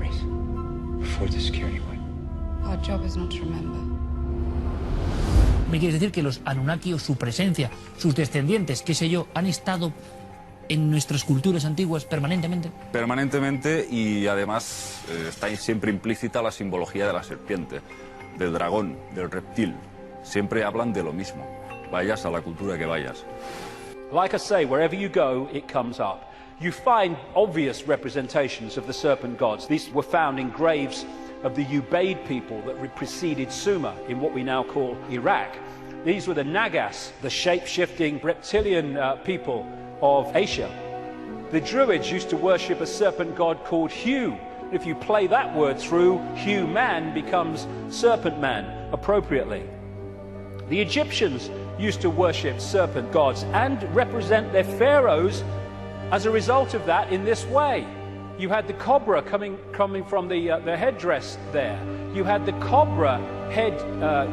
memories before this scare you away. Our job is not to remember. ¿Me quieres decir que los Anunnaki o su presencia, sus descendientes, qué sé yo, han estado en nuestras culturas antiguas permanentemente? Permanentemente, y además está siempre implícita la simbología de la serpiente, del dragón, del reptil. Siempre hablan de lo mismo, vayas a la cultura que vayas. Like I say, wherever you go, it comes up. You find obvious representations of the serpent gods. These were found in graves of the Ubaid people that preceded Sumer in what we now call Iraq. These were the Nagas, the shape-shifting reptilian people of Asia. The Druids used to worship a serpent god called Hu. If you play that word through, Hu-man becomes serpent man, appropriately. The Egyptians used to worship serpent gods and represent their pharaohs as a result of that in this way. You had the cobra coming from the headdress there. You had the cobra head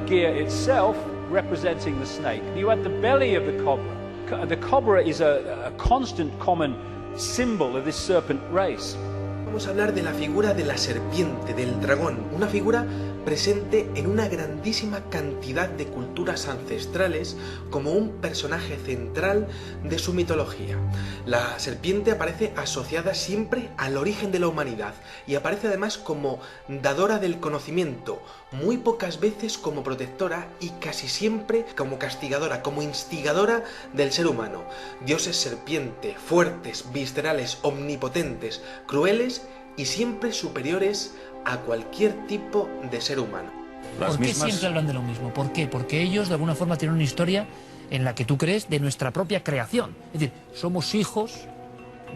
gear itself representing the snake. You had the belly of the cobra. The cobra is a constant common symbol of this serpent race. Vamos a hablar de la figura de la serpiente, del dragón, una figura presente en una grandísima cantidad de culturas ancestrales como un personaje central de su mitología. La serpiente aparece asociada siempre al origen de la humanidad y aparece además como dadora del conocimiento, muy pocas veces como protectora y casi siempre como castigadora, como instigadora del ser humano. Dioses serpiente, fuertes, viscerales, omnipotentes, crueles y siempre superiores a cualquier tipo de ser humano. ¿Por qué siempre hablan de lo mismo? ¿Por qué? Porque ellos de alguna forma tienen una historia en la que tú crees de nuestra propia creación. Es decir, somos hijos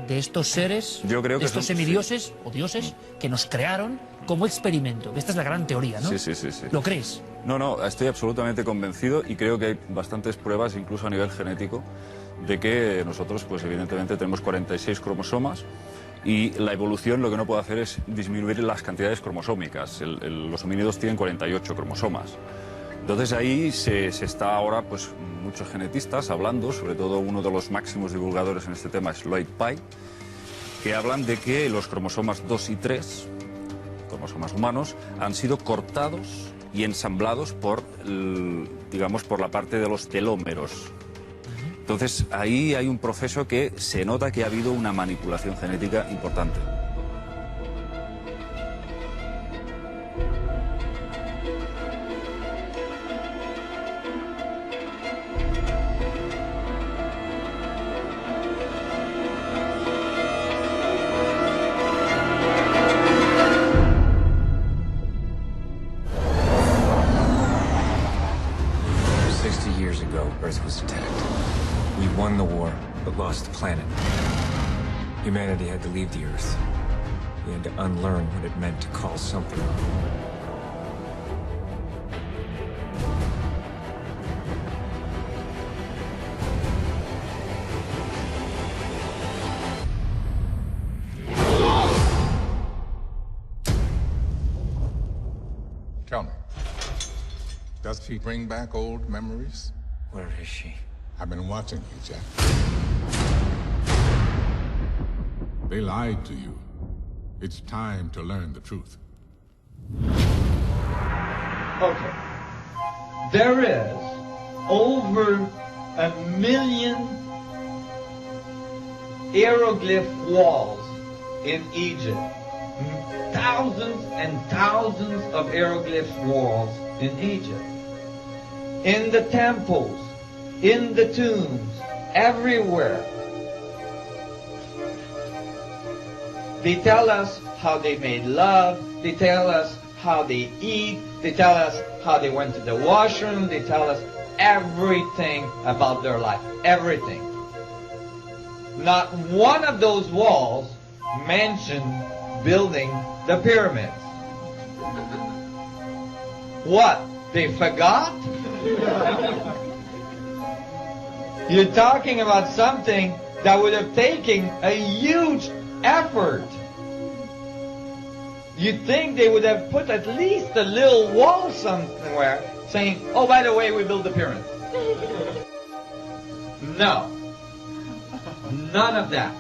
de estos seres, de estos semidioses o dioses que nos crearon como experimento. Esta es la gran teoría, ¿no? Sí. ¿Lo crees? No, estoy absolutamente convencido y creo que hay bastantes pruebas, incluso a nivel genético, de que nosotros, pues evidentemente tenemos 46 cromosomas y la evolución lo que no puede hacer es disminuir las cantidades cromosómicas. Los homínidos tienen 48 cromosomas. Entonces ahí se está ahora, pues muchos genetistas hablando, sobre todo uno de los máximos divulgadores en este tema es Lloyd Pye, que hablan de que los cromosomas 2 y 3, cromosomas humanos, han sido cortados y ensamblados por, digamos, por la parte de los telómeros. Entonces, ahí hay un proceso que se nota que ha habido una manipulación genética importante. Won the war, but lost the planet. Humanity had to leave the Earth. We had to unlearn what it meant to call something. Tell me, does she bring back old memories? Where is she? I've been watching you, Jack. They lied to you. It's time to learn the truth. Okay. There is over 1 million hieroglyph walls in Egypt. Thousands and thousands of hieroglyph walls in Egypt. In the temples, in the tombs, everywhere. They tell us how they made love, they tell us how they eat, they tell us how they went to the washroom, they tell us everything about their life, everything. Not one of those walls mentioned building the pyramids. What? They forgot? You're talking about something that would have taken a huge effort. You'd think they would have put at least a little wall somewhere saying, oh, by the way, we built the pyramid. No. None of that.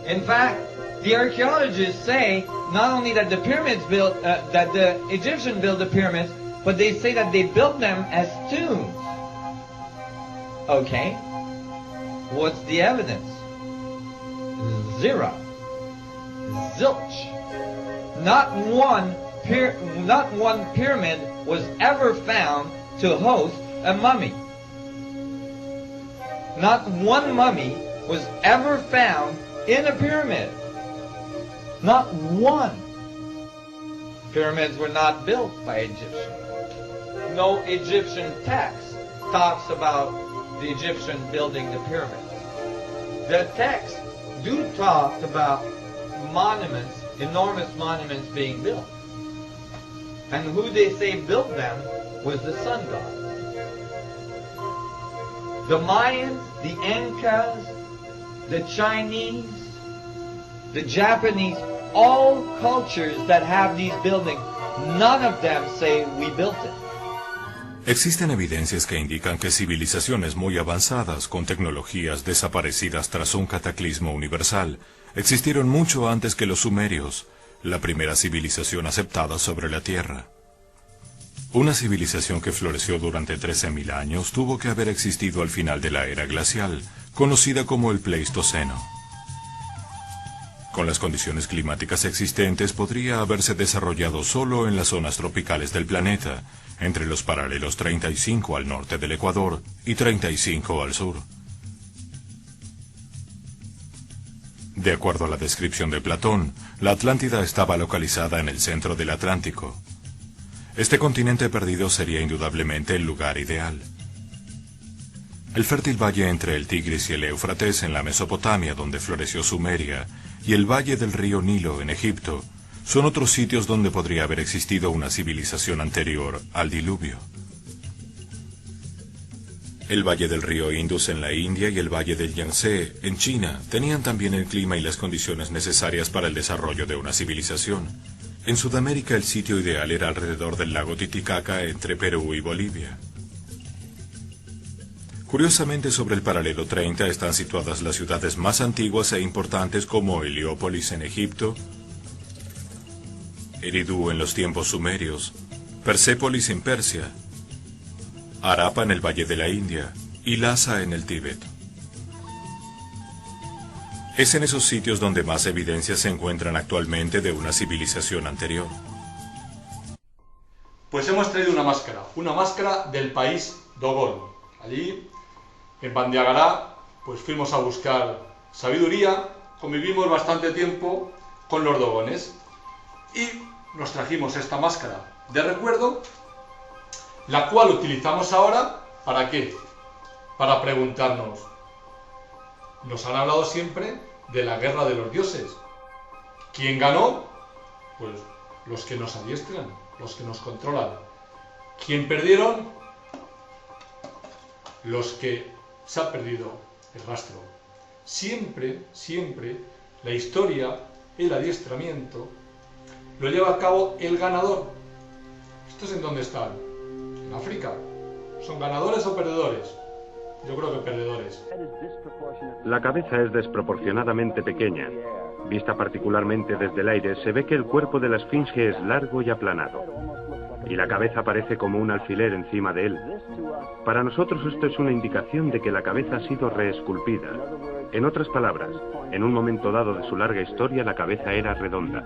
In fact, The archaeologists say not only that the pyramids built, that the Egyptians built the pyramids, but they say that they built them as tombs. Okay, what's the evidence? Zero. Zilch. Not one pyramid was ever found to host a mummy. Not one mummy was ever found in a pyramid. Not one. Pyramids were not built by Egyptians. No Egyptian text talks about the Egyptian building the pyramids. The texts do talk about monuments, enormous monuments being built. And who they say built them was the sun god. The Mayans, the Incas, the Chinese, the Japanese, all cultures that have these buildings, none of them say we built it. Existen evidencias que indican que civilizaciones muy avanzadas, con tecnologías desaparecidas tras un cataclismo universal, existieron mucho antes que los sumerios, la primera civilización aceptada sobre la Tierra. Una civilización que floreció durante 13.000 años tuvo que haber existido al final de la era glacial, conocida como el Pleistoceno. Con las condiciones climáticas existentes podría haberse desarrollado solo en las zonas tropicales del planeta, entre los paralelos 35 al norte del Ecuador y 35 al sur. De acuerdo a la descripción de Platón, la Atlántida estaba localizada en el centro del Atlántico. Este continente perdido sería indudablemente el lugar ideal. El fértil valle entre el Tigris y el Éufrates en la Mesopotamia, donde floreció Sumeria, y el valle del río Nilo en Egipto, son otros sitios donde podría haber existido una civilización anterior al diluvio. El valle del río Indus en la India y el valle del Yangtze en China tenían también el clima y las condiciones necesarias para el desarrollo de una civilización. En Sudamérica el sitio ideal era alrededor del lago Titicaca entre Perú y Bolivia. Curiosamente, sobre el paralelo 30 están situadas las ciudades más antiguas e importantes como Heliópolis en Egipto, Eridu en los tiempos sumerios, Persépolis en Persia, Harappa en el Valle de la India y Lhasa en el Tíbet. Es en esos sitios donde más evidencias se encuentran actualmente de una civilización anterior. Pues hemos traído una máscara del país Dogon. Allí, en Bandiagará, pues fuimos a buscar sabiduría, convivimos bastante tiempo con los dogones y nos trajimos esta máscara de recuerdo, la cual utilizamos ahora, ¿para qué? Para preguntarnos. Nos han hablado siempre de la guerra de los dioses. ¿Quién ganó? Pues los que nos adiestran, los que nos controlan. ¿Quién perdieron? Los que se ha perdido el rastro. Siempre la historia, el adiestramiento, lo lleva a cabo el ganador. ¿Estos en dónde están? En África. ¿Son ganadores o perdedores? Yo creo que perdedores. La cabeza es desproporcionadamente pequeña. Vista particularmente desde el aire, se ve que el cuerpo de la esfinge es largo y aplanado. Y la cabeza parece como un alfiler encima de él. Para nosotros esto es una indicación de que la cabeza ha sido reesculpida. En otras palabras, en un momento dado de su larga historia, la cabeza era redonda.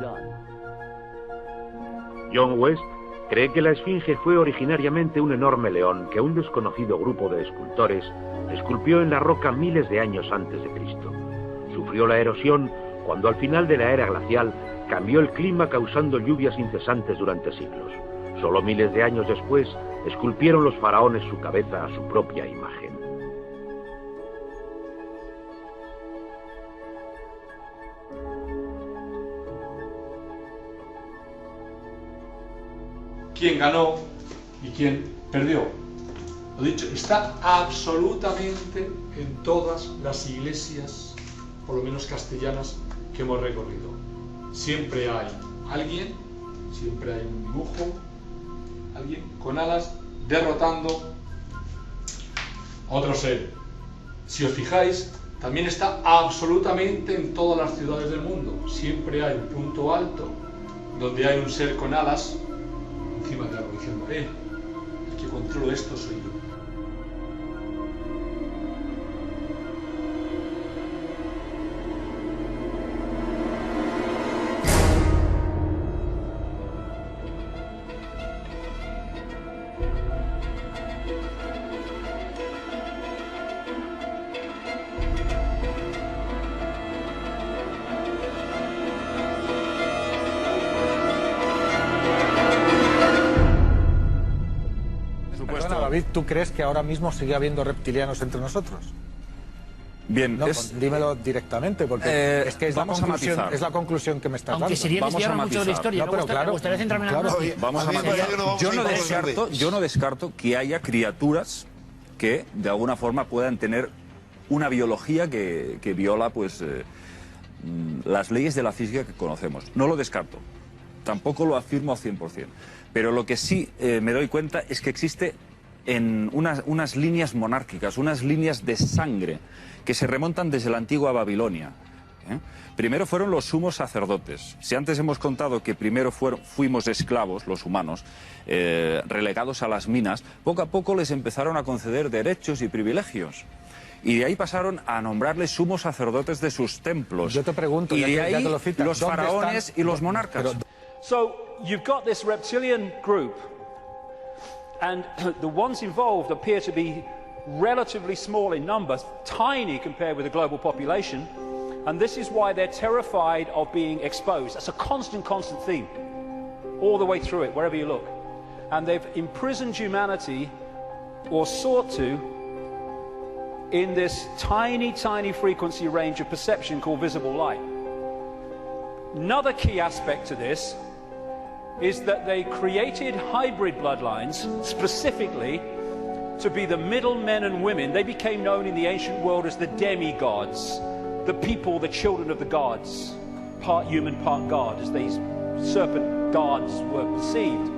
John West cree que la esfinge fue originariamente un enorme león que un desconocido grupo de escultores esculpió en la roca miles de años antes de Cristo. Sufrió la erosión cuando al final de la era glacial cambió el clima causando lluvias incesantes durante siglos. Solo miles de años después esculpieron los faraones su cabeza a su propia imagen. ¿Quién ganó y quién perdió? Lo dicho, está absolutamente en todas las iglesias, por lo menos castellanas, que hemos recorrido. Siempre hay alguien, siempre hay un dibujo, alguien con alas derrotando a otro ser. Si os fijáis, También está absolutamente en todas las ciudades del mundo. Siempre hay un punto alto donde hay un ser con alas encima de algo diciendo, el que controlo esto soy yo. David, ¿tú crees que ahora mismo sigue habiendo reptilianos entre nosotros? Bien, no, dímelo directamente, porque es que es la conclusión que me estás dando. Aunque sería desviar mucho de la historia, no, pero me gustaría centrarme en Anunnaki. Vamos a matizar. Yo no descarto que haya criaturas que de alguna forma puedan tener una biología que viola pues las leyes de la física que conocemos. No lo descarto, tampoco lo afirmo al 100%, pero lo que sí me doy cuenta es que existe en unas líneas monárquicas, unas líneas de sangre que se remontan desde la antigua Babilonia. Primero fueron los sumos sacerdotes. Si antes hemos contado que primero fuimos esclavos, los humanos, relegados a las minas, poco a poco les empezaron a conceder derechos y privilegios. Y de ahí pasaron a nombrarles sumos sacerdotes de sus templos. Yo te pregunto, y de ahí ya te lo citas, los faraones y los monarcas. So you've got this reptilian group, and the ones involved appear to be relatively small in numbers, tiny compared with the global population, and this is why they're terrified of being exposed. That's a constant theme, all the way through it, wherever you look. And they've imprisoned humanity, or sought to, in this tiny frequency range of perception called visible light. Another key aspect to this is that they created hybrid bloodlines specifically to be the middle men and women. They became known in the ancient world as the demigods, the people, the children of the gods, part human, part god, as these serpent gods were perceived.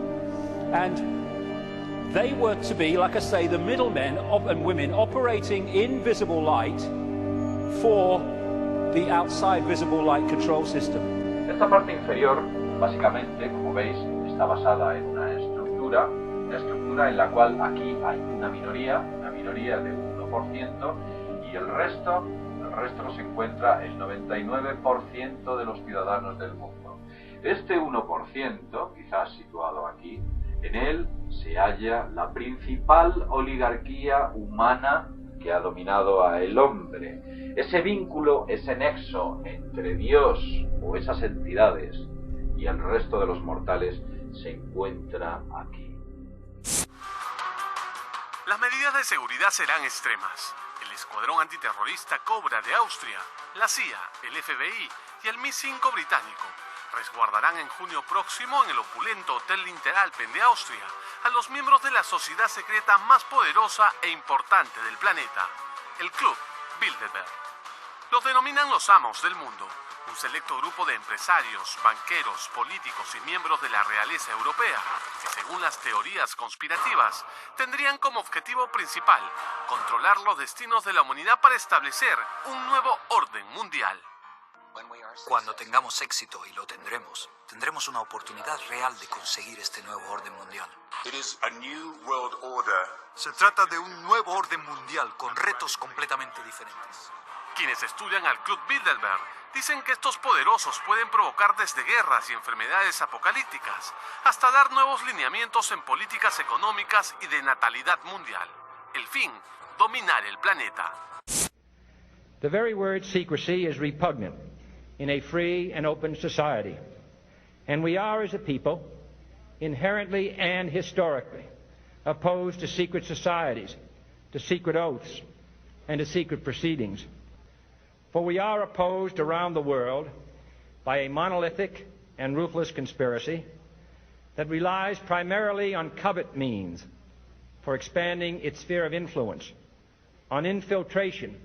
And they were to be, like I say, the middlemen and women operating in visible light for the outside visible light control system. Esta parte inferior, básicamente, como veis, está basada en una estructura en la cual aquí hay una minoría del 1%, y el resto se encuentra el 99% de los ciudadanos del mundo. Este 1%, quizás situado aquí, en él se halla la principal oligarquía humana que ha dominado a el hombre. Ese vínculo, ese nexo entre Dios o esas entidades y el resto de los mortales se encuentra aquí. Las medidas de seguridad serán extremas. El Escuadrón Antiterrorista Cobra de Austria, la CIA, el FBI y el MI5 británico resguardarán en junio próximo en el opulento Hotel Interalpen de Austria a los miembros de la sociedad secreta más poderosa e importante del planeta, el Club Bilderberg. Los denominan los amos del mundo, un selecto grupo de empresarios, banqueros, políticos y miembros de la realeza europea, que según las teorías conspirativas, tendrían como objetivo principal controlar los destinos de la humanidad para establecer un nuevo orden mundial. Cuando tengamos éxito, y lo tendremos, tendremos una oportunidad real de conseguir este nuevo orden mundial. Se trata de un nuevo orden mundial con retos completamente diferentes. Quienes estudian al Club Bilderberg dicen que estos poderosos pueden provocar desde guerras y enfermedades apocalípticas hasta dar nuevos lineamientos en políticas económicas y de natalidad mundial. El fin, dominar el planeta. The very word secrecy is repugnant in a free and open society. And we are, as a people, inherently and historically opposed to secret societies, to secret oaths, and to secret proceedings. For we are opposed around the world by a monolithic and ruthless conspiracy that relies primarily on covert means for expanding its sphere of influence, on infiltration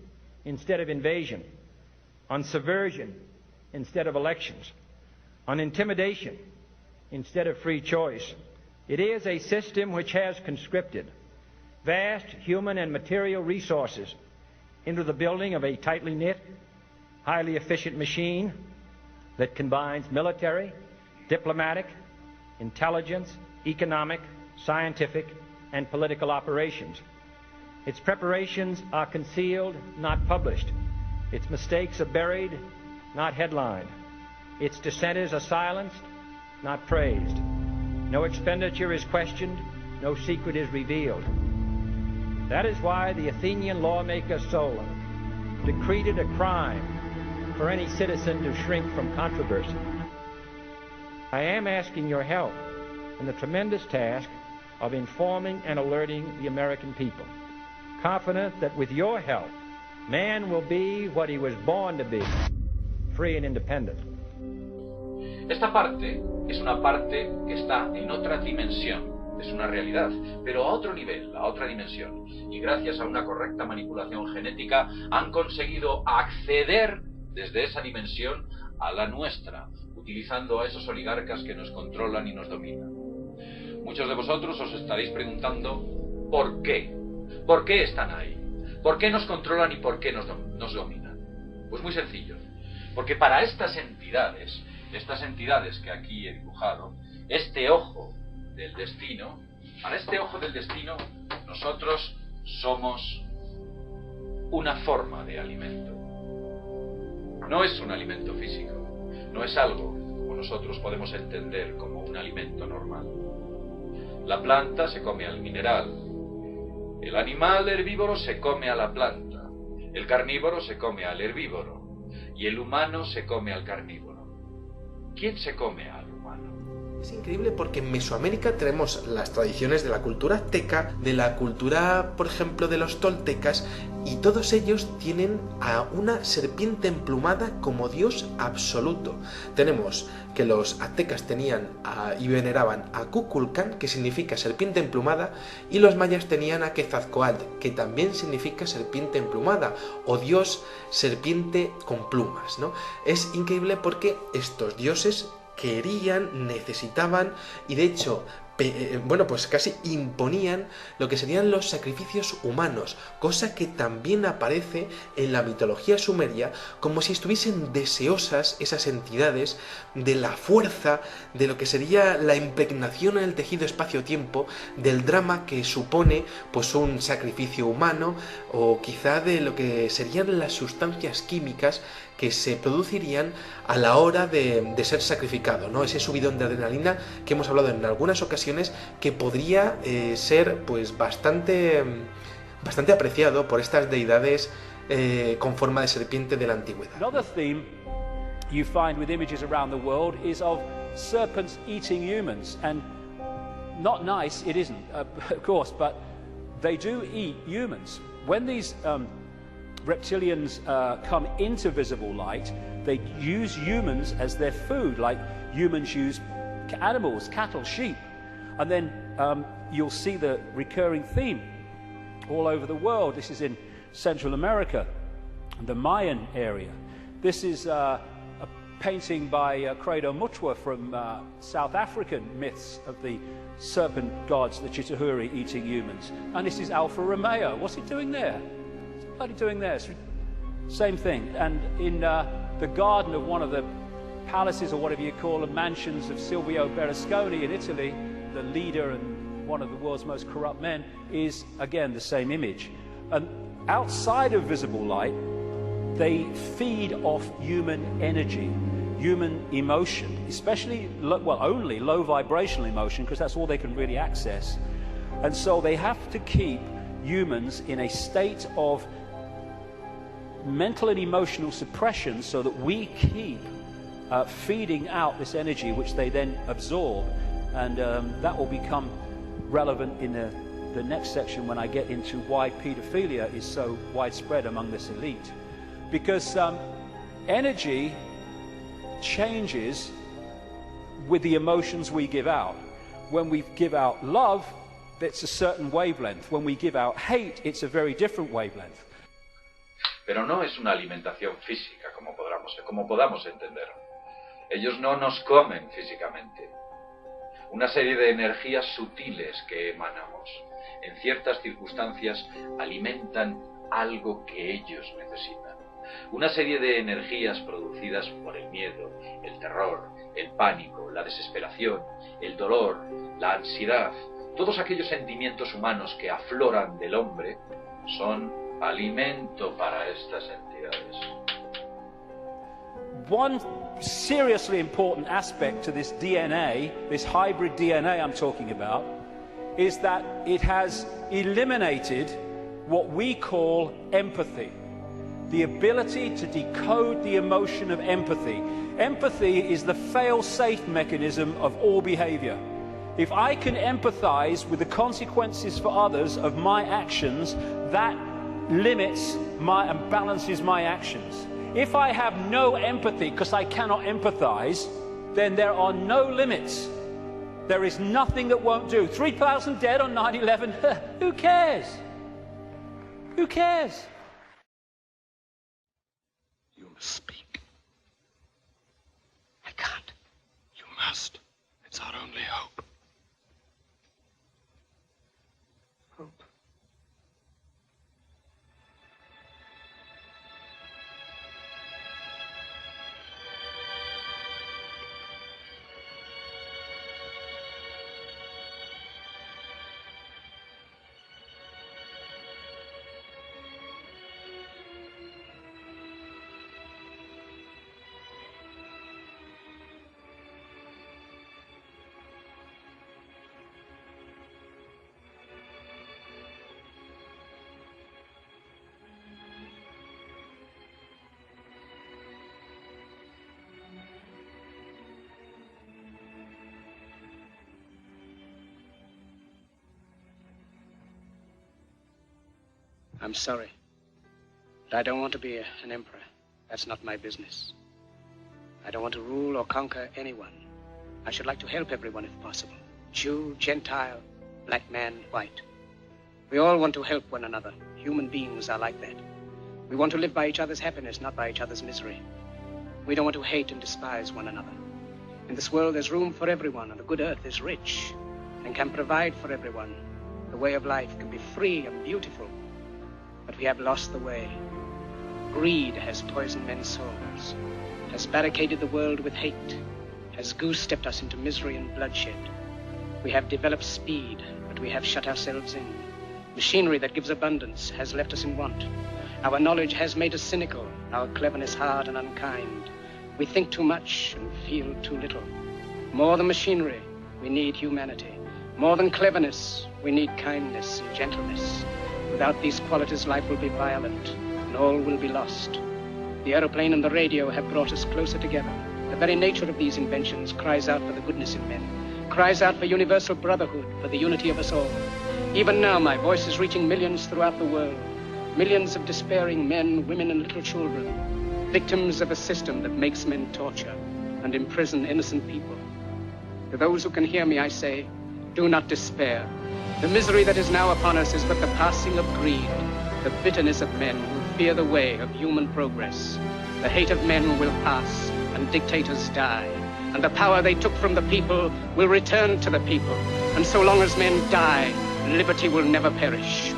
instead of invasion, on subversion instead of elections, on intimidation instead of free choice. It is a system which has conscripted vast human and material resources into the building of a tightly knit, highly efficient machine that combines military, diplomatic, intelligence, economic, scientific, and political operations. Its preparations are concealed, not published. Its mistakes are buried, not headlined. Its dissenters are silenced, not praised. No expenditure is questioned, no secret is revealed. That is why the Athenian lawmaker Solon decreed it a crime for any citizen to shrink from controversy. I am asking your help in the tremendous task of informing and alerting the American people, confident that with your help, man will be what he was born to be, free and independent. Esta parte es una parte que está en otra dimensión. Es una realidad, pero a otro nivel, a otra dimensión. Y gracias a una correcta manipulación genética han conseguido acceder desde esa dimensión a la nuestra, utilizando a esos oligarcas que nos controlan y nos dominan. Muchos de vosotros os estaréis preguntando ¿por qué? ¿Por qué están ahí? ¿Por qué nos controlan y por qué nos dominan? Pues muy sencillo, porque para estas entidades que aquí he dibujado, este ojo del destino, para este ojo del destino, nosotros somos una forma de alimento. No es un alimento físico, no es algo como nosotros podemos entender como un alimento normal. La planta se come al mineral, el animal herbívoro se come a la planta, el carnívoro se come al herbívoro y el humano se come al carnívoro. ¿Quién se come al humano? Es increíble porque en Mesoamérica tenemos las tradiciones de la cultura azteca, de la cultura, por ejemplo, de los toltecas, y todos ellos tienen a una serpiente emplumada como dios absoluto. Tenemos que los aztecas tenían y veneraban a Kukulcán, que significa serpiente emplumada, y los mayas tenían a Quetzalcóatl, que también significa serpiente emplumada, o dios serpiente con plumas, ¿no? Es increíble porque estos dioses querían, necesitaban y de hecho bueno, pues casi imponían lo que serían los sacrificios humanos, cosa que también aparece en la mitología sumeria, como si estuviesen deseosas esas entidades de la fuerza, de lo que sería la impregnación en el tejido espacio-tiempo, del drama que supone pues un sacrificio humano, o quizá de lo que serían las sustancias químicas que se producirían a la hora de ser sacrificado, ¿no? Ese subidón de adrenalina que hemos hablado en algunas ocasiones, que podría ser pues bastante apreciado por estas deidades con forma de serpiente de la antigüedad. Another theme you find with images around the world is of serpents eating humans, and not nice it isn't, of course, but they do eat humans. When these reptilians come into visible light, they use humans as their food, like humans use animals, cattle, sheep. And then you'll see the recurring theme all over the world. This is in Central America, the Mayan area. This is a painting by Credo Mutwa from South African myths of the serpent gods, the Chitahuri, eating humans. And this is Alfa Romeo. What's he doing there? What are you doing there? Same thing. And in the garden of one of the palaces, or whatever you call them, mansions of Silvio Berlusconi in Italy, the leader and one of the world's most corrupt men, is again the same image. And outside of visible light, they feed off human energy, human emotion, especially, well, only low vibrational emotion, because that's all they can really access. And so they have to keep humans in a state of mental and emotional suppression so that we keep feeding out this energy, which they then absorb, and that will become relevant in the next section when I get into why pedophilia is so widespread among this elite. Because energy changes with the emotions we give out. When we give out love, it's a certain wavelength. When we give out hate, it's a very different wavelength. Pero no es una alimentación física como podamos entender. Ellos no nos comen físicamente. Una serie de energías sutiles que emanamos, en ciertas circunstancias, alimentan algo que ellos necesitan. Una serie de energías producidas por el miedo, el terror, el pánico, la desesperación, el dolor, la ansiedad, todos aquellos sentimientos humanos que afloran del hombre, son alimento para estas entidades. One seriously important aspect to this DNA, this hybrid DNA I'm talking about, is that it has eliminated what we call empathy, the ability to decode the emotion of empathy. Empathy is the fail-safe mechanism of all behavior. If I can empathize with the consequences for others of my actions, that limits and balances my actions. If I have no empathy because I cannot empathize, then there are no limits. There is nothing that won't do. 3,000 dead on 9/11, who cares? Who cares? You must speak. I can't. You must. It's our only hope. Hope. I'm sorry, but I don't want to be an emperor. That's not my business. I don't want to rule or conquer anyone. I should like to help everyone if possible. Jew, Gentile, black man, white. We all want to help one another. Human beings are like that. We want to live by each other's happiness, not by each other's misery. We don't want to hate and despise one another. In this world, there's room for everyone, and the good earth is rich and can provide for everyone. The way of life can be free and beautiful. But we have lost the way. Greed has poisoned men's souls, has barricaded the world with hate, has goose-stepped us into misery and bloodshed. We have developed speed, but we have shut ourselves in. Machinery that gives abundance has left us in want. Our knowledge has made us cynical, our cleverness hard and unkind. We think too much and feel too little. More than machinery, we need humanity. More than cleverness, we need kindness and gentleness. Without these qualities, life will be violent, and all will be lost. The aeroplane and the radio have brought us closer together. The very nature of these inventions cries out for the goodness in men, cries out for universal brotherhood, for the unity of us all. Even now, my voice is reaching millions throughout the world, millions of despairing men, women, and little children, victims of a system that makes men torture and imprison innocent people. To those who can hear me, I say, do not despair. The misery that is now upon us is but the passing of greed, the bitterness of men who fear the way of human progress. The hate of men will pass, and dictators die, and the power they took from the people will return to the people. And so long as men die, liberty will never perish.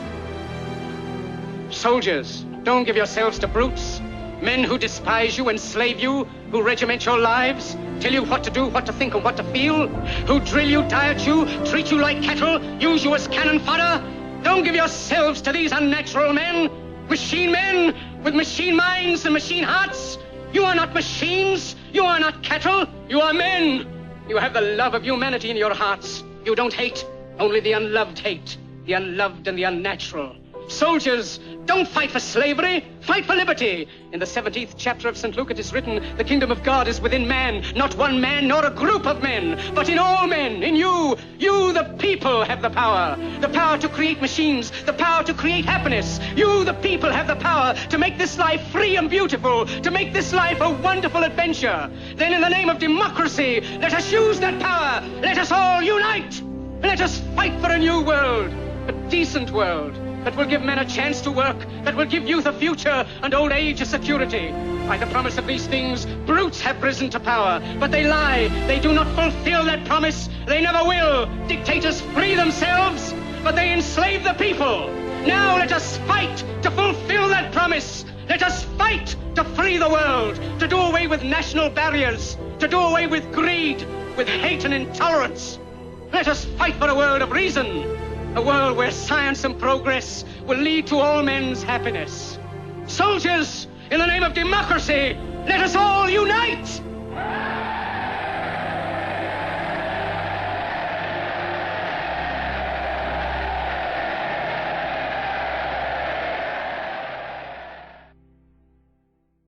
Soldiers, don't give yourselves to brutes, men who despise you, enslave you, who regiment your lives, tell you what to do, what to think, and what to feel, who drill you, diet you, treat you like cattle, use you as cannon fodder. Don't give yourselves to these unnatural men with machine minds and machine hearts. You are not machines, you are not cattle, you are men. You have the love of humanity in your hearts. You don't hate, only the unloved hate, the unloved and the unnatural. Soldiers, don't fight for slavery, fight for liberty. In the 17th chapter of St. Luke it is written, the kingdom of God is within man, not one man nor a group of men, but in all men, in you. You, the people, have the power to create machines, the power to create happiness. You, the people, have the power to make this life free and beautiful, to make this life a wonderful adventure. Then in the name of democracy, let us use that power. Let us all unite. Let us fight for a new world, a decent world, that will give men a chance to work, that will give youth a future and old age a security. By the promise of these things, brutes have risen to power, but they lie. They do not fulfill that promise. They never will. Dictators free themselves, but they enslave the people. Now let us fight to fulfill promise. Let us fight to free the world, to do away with national barriers, to do away with greed, with hate and intolerance. Let us fight for a world of reason, a world where science and progress will lead to all men's happiness. Soldiers, in the name of democracy, let us all unite!